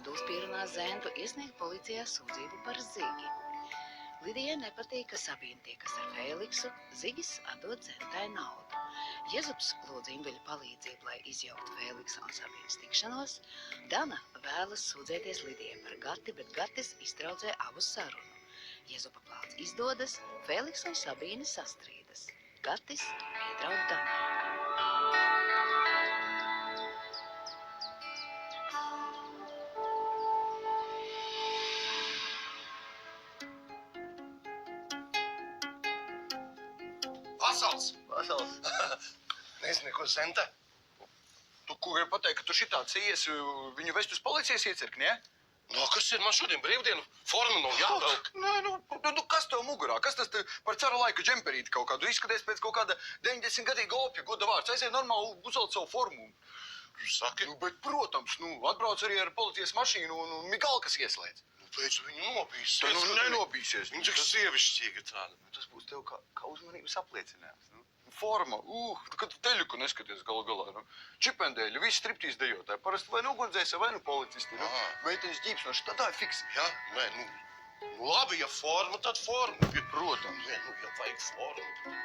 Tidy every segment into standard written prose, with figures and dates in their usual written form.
Raduls pierunā Zentu iesniegt policijā sūdzību par Zigi. Lidijai nepatīk, ka Sabīna tiekas ar Feliksu, Zigis atdod Zentai naudu. Jezups lūdz Imveļu palīdzību, lai izjauktu Feliksa un Sabīnas tikšanos. Dana vēlas sūdzēties Lidijai par Gati, bet Gatis iztraucē abu sarunu. Jezupa plāns izdodas, Feliks un Sabīna sastrīdas. Gatis piedraud Danai. Vasals. Nezinu, ko Zenta. Tu ko gribi pateikt, ka tu šitāds iesi viņu vest uz policijas iecirkni, ja? No, kas ir man šodien brīvdienu? Forma nav jāvelk. Nē, kas tev mugurā? Kas tas te par cara laika džemperīti kaut kādu? Izskaties pēc kaut kāda 90-gadīga opja, goda vārds. Aiziet normāli uzvelt savu formu. Saki? Bet, protams, atbrauc arī ar policijas mašīnu un Migalkas ieslēdz. Pēc viņu nobīsies. Nenobīsies. Viņa cik sievišķīga tāda. Tas būs tev kā uzmanības apliecinājums. Forma, kad tu teļuku neskaties galu galā. Čipendēļi, visi striptīs dejotāji. Parasti vai nu ugunsdzēsē, vai nu policisti. Meitenes ģīpsnoši, tādā fiks. Jā, nē, labi, ja forma, tad forma. Protams. Nē, ja vajag formu.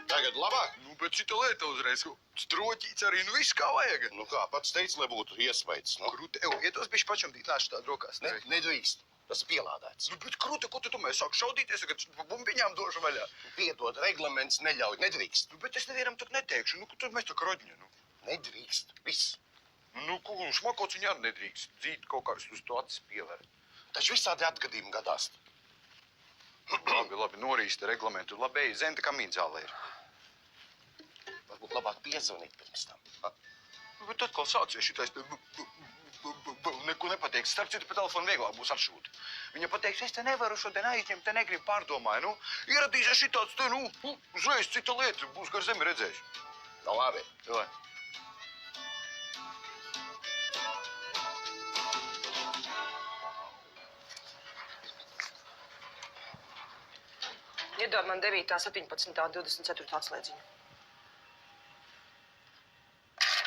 Tagad labāk? Bet šita lieta uzreiz. Stroķīts arī, viss kā vajag. Kā, pats teici, lai būtu iesveicis, Krūti, ietos bišķi pašam nāšu tādu rokās, ne? Nedrīkst. Tas pielādēts. Bet krūti, ko tu domāji? Sāk šaudīties, kad bumbiņām došu vaļā. Piedod, reglaments neļauj, nedrīkst. Bet es nevienam tak neteikšu, tad mēs tā kroģņa, Nedrīkst, viss. Šmakots viņa arī nedrīkst. Dzīt kaut kāds uz to acis pievērt. Taču visādi atgadījumi gadās. Labi, norīsti reglamentu. Labi, ej, Zenta, kā mīdzāle ir. Varbūt labāk piezvanīt pirms tam. Bet atkal sācies šitais neko nepateiks. Starp citu, pa telefonu vieglāk būs atšūt. Viņa pateiks, es te nevaru šodien aizņemt, te negribu pārdomāju. Ieradīsies šitāds te, uzreiz cita lieta, būs gar zemi redzējis. Tā labi. Jā. Iedod man 9., 17., 24. atslēdziņu.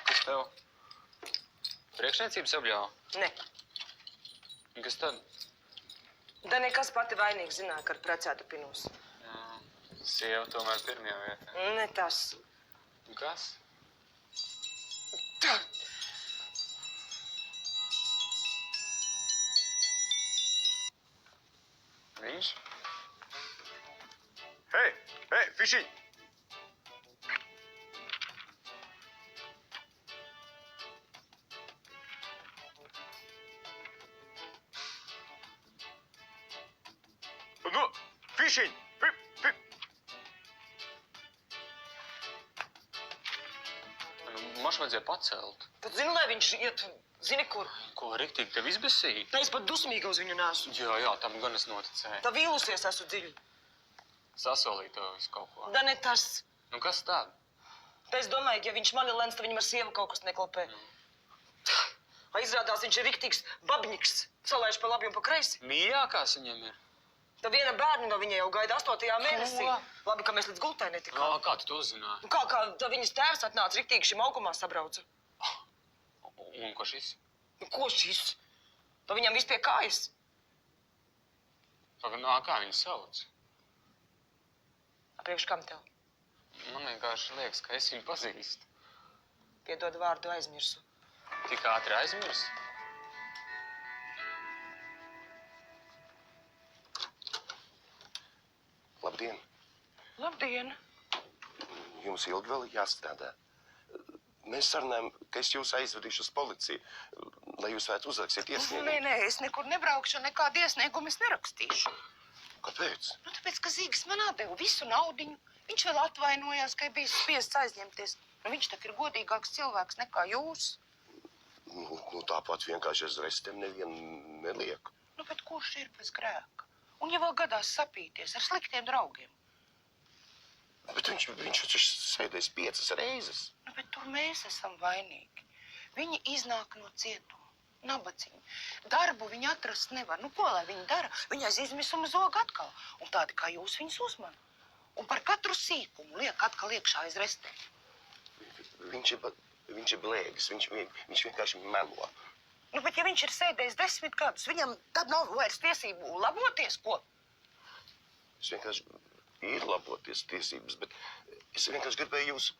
Kas tev? Priekšniecības apļāva? Ne. Kas tad? Da nekas pati vainīgi zināja, ka ar precētu pinūs. Sieva tomēr pirmajā vietā. Ne tas. Kas? Viņš? Hei, fišiņ! Fišiņ! Maš vajadzēja pacelt. Tad zini, lai viņš iet, zini kur. Ko, riktīgi tev izbesīja? Tā es pat dusmīga uz viņu nesu. Jā, tam gan es noticēju. Tā vīlusies esmu dziļi. Sasolīja tev visu kaut ko. Da ne tas. Kas tāda? Tā es domāju, ja viņš mani lens, tad viņam ar sievu kaut kas neklapē. Izrādās, viņš ir riktīgs babņiks. Salaiž pa labi un pa kreisi. Mīļākās viņam ir? Tā viena bērni no viņa jau gaida 8. mēnesī. Labi, ka mēs līdz gultai netikām. Kā tu to zināji? Kā tā viņas tēvs atnāca riktīgi šim aukumā sabrauca. Un ko šis? Ko šis? Tā viņam viss pie kājas. Kā viņu sauc? Priekš kam tev? Man vienkārši liekas, ka es viņu pazīstu. Piedod vārdu aizmirsu. Tik ātri aizmirsi? Labdien! Labdien! Jums ilgi vēl jāstrādā. Mēs sarunājam, ka es jūs aizvedīšu uz policiju, lai jūs varētu uzrakstīt iesniegumu. Nē, es nekur nebraukšu, nekādu iesniegumu es nerakstīšu. Kāpēc? Nu, tāpēc, ka Zīgas man atdeva visu naudiņu. Viņš vēl atvainojās, ka bija spiests aizņemties. Nu, viņš tak ir godīgāks cilvēks nekā jūs. Nu tāpat vienkārši es reizēm nevienu nelieku. Nu, bet kurš ir bez grēka? Un ja vēl gadās sapīties ar sliktiem draugiem? Bet viņš taču sēdēs 5 reizes. Nu, bet tur mēs esam vainīgi. Viņi iznāk no cietuma, nabadzīgi. Darbu viņi atrast nevar. Nu, ko lai viņi dara? Viņi aiz izmisuma zog atkal. Un tādi kā jūs viņus uzman. Un par katru sīkumu liek atkal iekšā aiz restēm. Viņš ir blēgis, viņš vienkārši melo. Nu, bet ja viņš ir sēdējis 10 gadus, viņam tad nav vairs tiesību laboties, ko? Es vienkārši ir laboties tiesības, bet es vienkārši gribēju jūs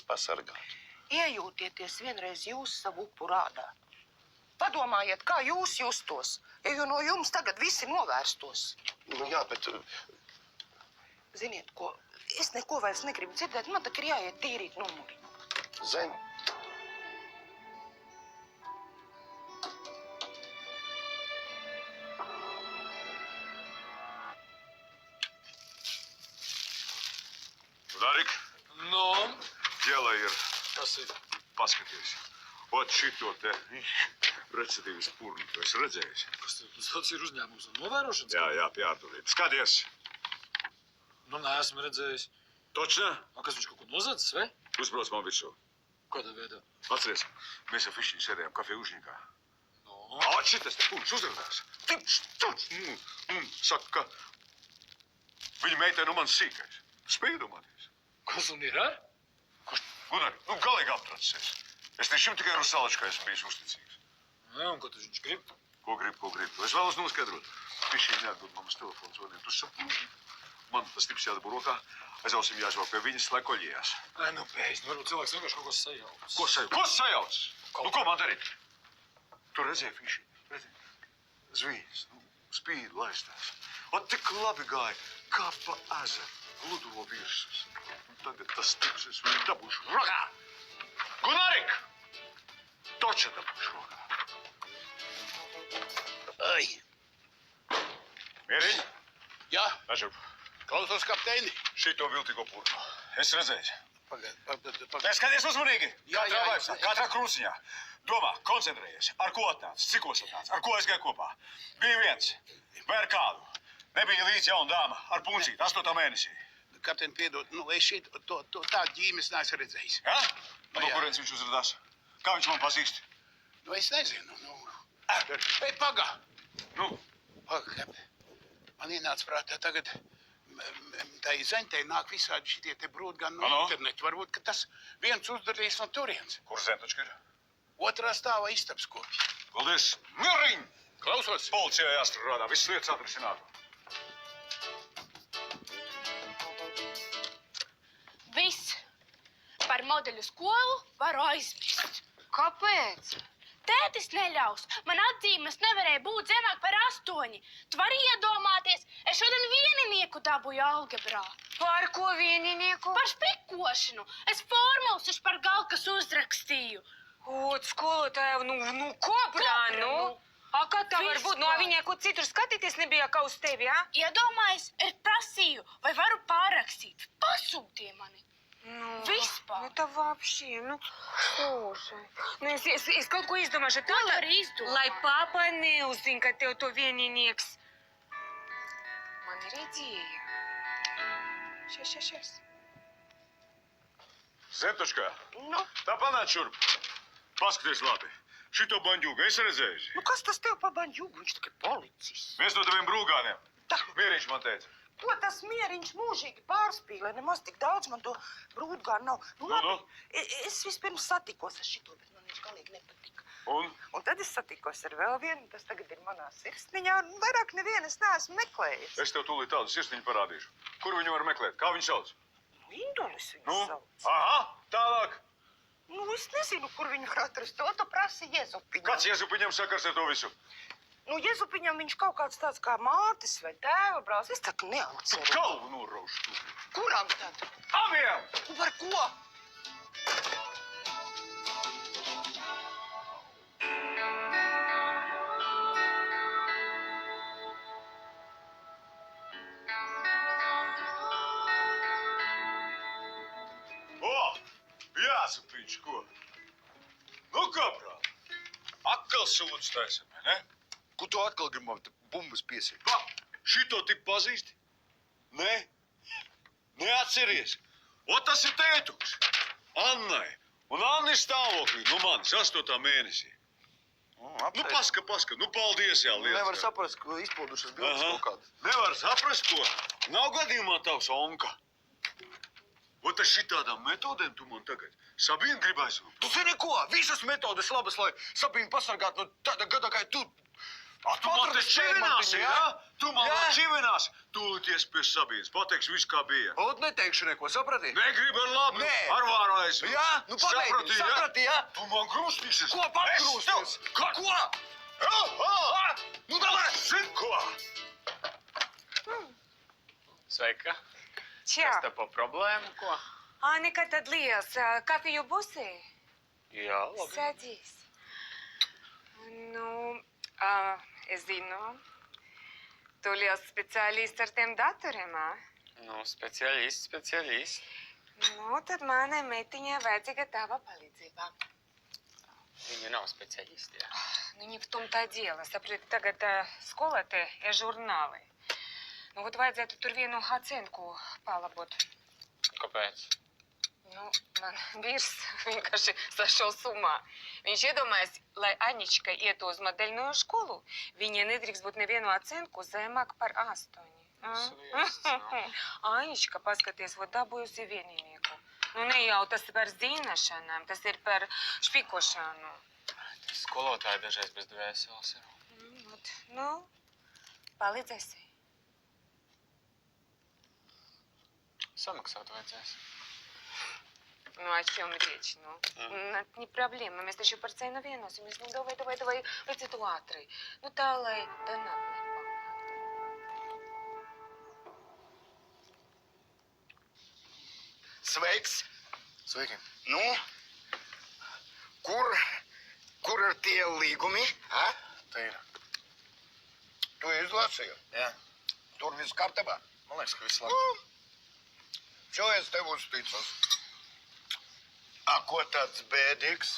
pasargāt. Iejūtieties vienreiz jūs savu upuru ādā. Padomājiet, kā jūs justos, ja no jums tagad visi novērstos. Nu jā, bet Ziniet, ko? Es neko vairs negribu dzirdēt, man tak ir jāiet tīrīt numuri. Zem. Darik, Nu, ģēlē ir tas ir. paskaties. Ot šito te recitīvas purnu, tu esi redzējis? Tas ir uzņēmums un novērošanas. Jā, pjārdurīt. Skaties! Nu, neesmu redzējis. Točnā? A, kas viņš kaut ko nozadzis, vai? Uzbrauc man virsū. Kādā veidā? Atceries, mēs ar Fišķiņu sēdējām kafiju Užņikā. Nu, Ot šitas te purns uzrādās. Saka, ka viņa meitai no manis sīkais. Spēj domāties. kas un ir, ar? Gunari, nu galīgi aptracies. Es līdz šim tikai Rusāličkā esmu bijis uzticīgs. Jā, un ko tas viņš grib? Ko gribu. Es vēlos noskaidrot. Fišķiņu neatdod mammas telefonu zvaniem. Tu saproti. Man tas tips jādabū rokā. Aizausim jāizvēl pie viņas, lai koļījās. Ai, nu, pēc. Nu, varbūt cilvēks vienkārši kaut ko sajauc. Ko sajauc? Nu, ko man darīt? Tu redzēji Fišķiņu? Redzēji? Zvīns, spīd laistās. Ot tik labi gāja, kā pa ezeru. Ludo virsmas. Un tagad tas tips es viņu dabūšu rokā. Gunarik! Toča dabūšu rokā. Ai! Mieriņ, Jā, nešup. klausos, kapteini. Šito viltīgo purnu. Es redzēju. Pagaid. Skaties uzmanīgi. Jā, Katrā jā, vaipsā, katrā krūziņā. Domā, koncentrējies. Ar ko atnāc? Cikos atnāc? Ar ko aizgāja kopā? Bija viens. Vai ar kādu? Nebija līdz jauna dāma ar puncīti 8. mēnesī. Kapteini, piedod, nu, es šeit tādu ģīmes neesmu redzējis. Ja? Nu, No jā. kurienes viņš uzradās? Kā viņš man pazīst? Nu, es nezinu, nu. Ei, paga! Nu, Paga, man ienāca prātā tagad, tai zaņtei nāk visādi šitie te brūdi gan no Ano? internetu. Varbūt, ka tas viens uzdarījis no turienes. kur zentočka ir? Otrā stāvā istabs kopš. Paldies. Mieriņ! Klausos! Policijā jāstrādā, visas lietas atrisinātu. Viss. Par modeļu skolu varu aizmirst. Kāpēc? Tētis neļaus. Man atzīmes nevarēja būt zemāk par 8. Tu vari iedomāties, es šodien vieninieku dabūju algebrā. Par ko vieninieku? Par spikošanu. Es formulas uz par galkas uzrakstīju. Ot, skolotāja, nu, kobrā, nu. A, kā tā var būt? No viņai ko citur skatīties nebija kā uz tevi, jā? Iedomājies, es prasīju, vai varu pārrakstīt. Pasūtīja mani. Nu, Vispār. Nu, tā вообще, nu, слушай. Nu, es kaut ko izdomāšu tā, Ko tu arī izdomā? lai papa neuzzina, ka tev to vieninieks. Man ir ideja. Šies. Zentočka, Nu, tā panāc šurp. Paskaties labi. Šito banģūgu es redzējuši. nu kas tas tev pa banģūgu? Viņš tikai policists. Viens no taviem brūgāniem. Tā. Mieriņš man teica. Ko tas mieriņš mūžīgi pārspīlē? Nemaz tik daudz man to brūdgānu nav. Nu, labi, Nu. es vispirms satikos ar šito, bet man viņš galīgi nepatika. Un? Un tad es satikos ar vēl vienu, tas tagad ir manā sirsniņā, un vairāk nevienu es neesmu meklējis. Es tev tūlīt tādu sirsniņu parādīšu. Kur viņu var meklēt? Kā viņu sauc? Nu, Indulis viņu Nu? sauc. Aha, tālāk. Nu, es nezinu, kur viņu var atrast. To tu prasi Jēzupiņam. Kāds Jēzupiņam sakars ar to visu? Nu, Jezupiņam viņš kaut kāds tāds kā mātes vai tēva brālis. Es tā kā neatceru. Galvu norauž tu. Kuram tad? Abiem! Un par ko? O! Jāsapiņš, ko? Nu, kā, brāl? Atkal sūdz taisam, ne? Ko tu atkal gribi man te bumbas piesīt? Pa, šito tipu pazīsti? Nē? Neatceries? O, tas ir tētuks. Annai. Un Anna ir stāvoklī no manis 8. mēnesī. Nu, paska. Nu, paldies, jā, liels. Nevar saprast, ka izpildušas bildes Aha. kaut kādas. Nevar saprast, ko? Nav gadījumā tavs onka. O, tas šitādām metodēm tu man tagad Sabīnu grib aizvilkt. Tu zini ko? Visas metodes labas, lai Sabīnu pasargātu no tāda gada, kā tu. Tu man te čivināsi, jā? Tu man čivināsi. Tūlīties pie Sabīnas. Pateiks viss, kā bija. Ot, neteikšu neko, saprati? Negribu ar labu. Nē. Ar vāru aizvilkt. Jā, nu pabeidzi, saprati, jā? Tu man grūstīsies. Ko pagrūsties? Ko? Nu, davai! Zin ko? Sveika. Čau. Kas te pa problēmu, ko? Nekā tad liels. Kafiju būsi? Jā, labi. Sēdīs. Nu, es zinu. Tu liels speciālists ar tiem datoriem, Nu, speciālists. Nu, tad manai meitiņai vajadzīga tava palīdzība. Viņa nav speciālisti, jā. Ну, не в том-то дело. Saprati, tagad skolā te ir žurnāli. Nu, вот vajadzētu tur vienu ocenku palabot. Kāpēc? Nu, man vīrs vienkārši sašel sumā. Viņš iedomājas, lai Aņička ietu uz modeļno skolu, viņa nedrīkst būt nevienu ocenku zemāk par 8. Sviests, nu. Aņička, paskaties, vot dabūjusi vienīnieku. Nu, ne jau tas par zināšanām, tas ir par špikošanu. Skolotāji dažreiz bez dvēseles ir. Вот, ну, palīdzēsi. Samaksāt vajadzēs. Ну, о чем речь, ну? Это не проблема, mēs taču par cenu vienosimies. Nu, davai, redziet ātri. Nu, tā, lai Dana Sveiks! Sveiki. Nu, kur ir tie līgumi? Ha? Te ir. Tu izlasīji? Jā. Tur viss kārtībā. Man liekas, ka viss labi. Čo es tev uzticos? A, ko tāds bēdīgs?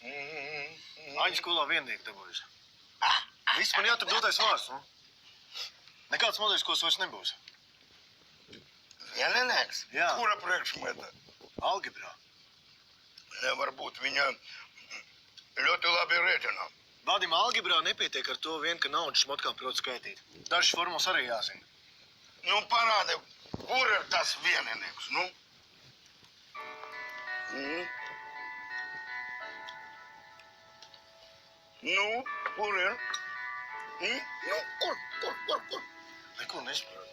Aņa skolā vienīgi dabūjusi. Viss man jātur dotais vārds, nu. Nekāds modeļs, ko vairs nebūs. Vieninieks? Jā. Kura priekšmeta? Algebrā. Nevar būt, viņa ļoti labi rēķina. Vadim algebrā nepietiek ar to vien, ka naudas šmotkām prot skaitīt. Dažas formulas arī jāzina. Nu, parādi, kur ir tas vieninieks, nu? Nu, kur ir? Nu, kur? Neko nesaprotu.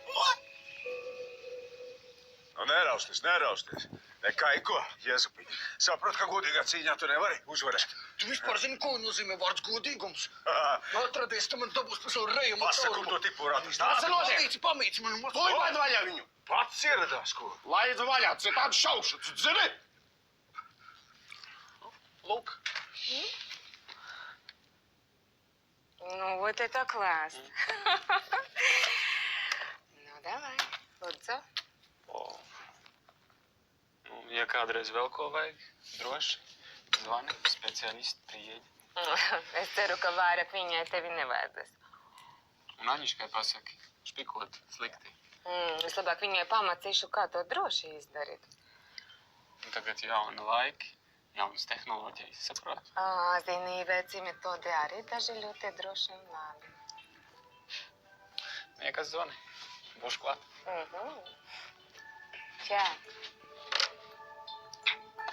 Nu, nerausties. Nekaiko, Jēzupiņ. Saprot, ka godīgā cīņā tu nevari uzvarēt. Tu vispār zini, ko nozīmē vārds godīgums? Atradies, tu man dabūs pa savu rejumu Pasaku to tipu rādīs. Tas ir notiek! Pamīci man! Laid vaļā viņu! Pats ieradās, ko? Laid vaļā, citādi šaušu, tu zini? Lūk. Ну, вот это класс. Ну, давай, лūdzu. O. Nu, ja kādreiz vēl ko vajag, droši zvani, speciālisti prieģi. Es ceru, ka vairāk viņai tevi nevajadzēs. Un Aņiškai pasaki, špikot slikti. Es labāk viņai pamācīšu, kā to droši izdarīt. Un tagad jauni laiki, jaunas tehnoloģijas, saprot? Zini, veci metodi arī daži ļoti droši un labi. Niekas zvani, būšu klāt. Čau.